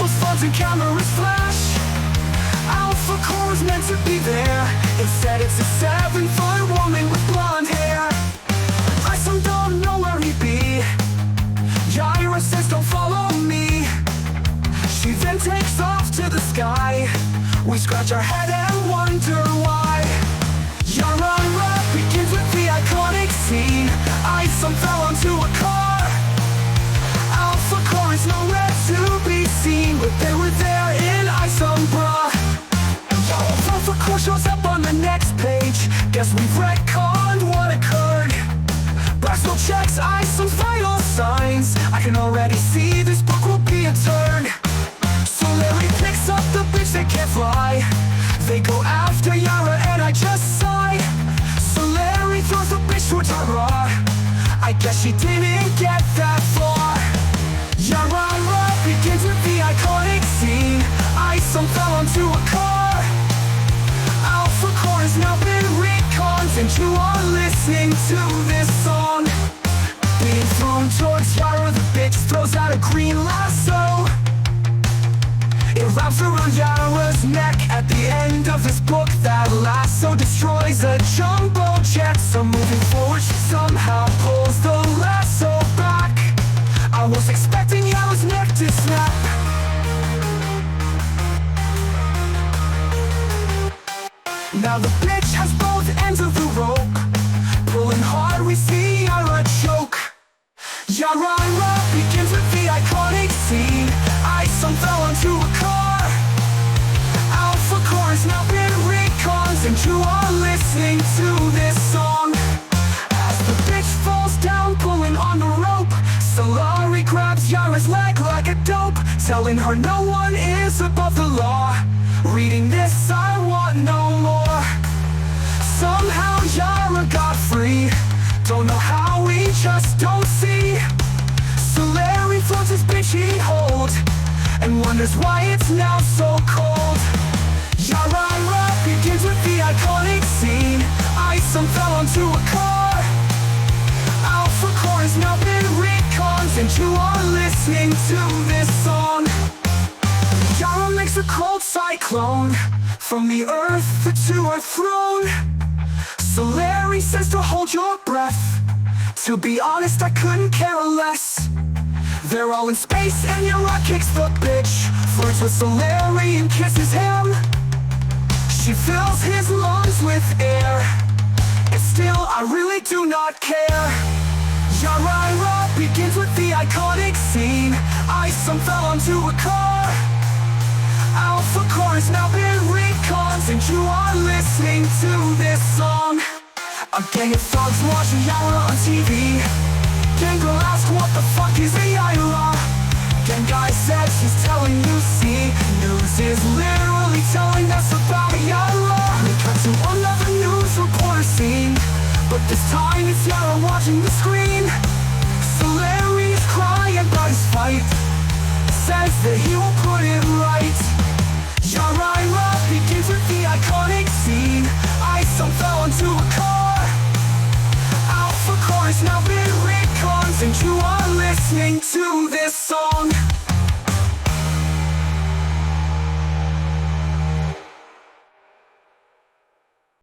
Combos, floods, and cameras flash. Alpha core is meant to be there. Instead it's a 7-foot woman with blonde hair. I still don't know where he'd be. Yaira says don't follow me. She then takes off to the sky. We scratch our head and wonder why. Yaira begins with the iconic scene. Isom fell onto a car. Alpha core is nowhere to be seen, but they were there in Isom bra. Alpha core shows up on the next page. Guess we've retconned what occurred. Braxton checks Isom's vital signs. I can already see this book will be a turn. So Larry picks up the bitch that can't fly. They go after Yaira and I just sigh. So Larry throws the bitch towards Yaira. I guess she didn't get that far. Yaira begins with the iconic scene. Isom fell onto a car. Alpha core has now been reconned, and you are listening to this song. Being thrown towards Yaira, the bitch throws out a green lasso. It wraps around Yaira's neck. At the end of this book, that lasso destroys a jumbo jet. So moving forward, she somehow pulls the lasso back. I was expecting Yaira's neck to snap. Now the bitch has both ends of the rope. Pulling hard, we see Yaira choke. Yaira begins with the iconic scene. Isom fell onto a car. Alpha core has now been reconned, and you are listening to this song. As the bitch falls down, pulling on the rope, Solari grabs Yaira's leg like a dope, telling her no one is above the law. Reading this, I want no more. Somehow Yaira got free. Don't know how, we just don't see. So Larry floats his bitch he holds and wonders why it's now so cold. Yaira begins with the iconic scene. Isom fell onto a car. Alpha core has now been reconned, and you are listening to this song. Yaira makes a cold cyclone from the earth to her throne. So Larry says to hold your breath. To be honest, I couldn't care less. They're all in space and Yaira kicks the bitch, flirts with Larry and kisses him. She fills his lungs with air, and still I really do not care. Yaira begins with the iconic scene. Isom fell onto a car. Alpha core has now been reconned, and you are listening to this song. A gang of thugs watching Yaira on TV. Gang girl asks what the fuck is a Yaira. Gang guy says she's telling you, see. News is literally telling us about Yaira. We cut to another news reporter scene, but this time it's Yaira watching the screen. So Larry is crying about his fight, says that he will put it right. Yaira begins with the iconic scene. Isom fell onto a car. Alpha core has now been reconned, and you are listening to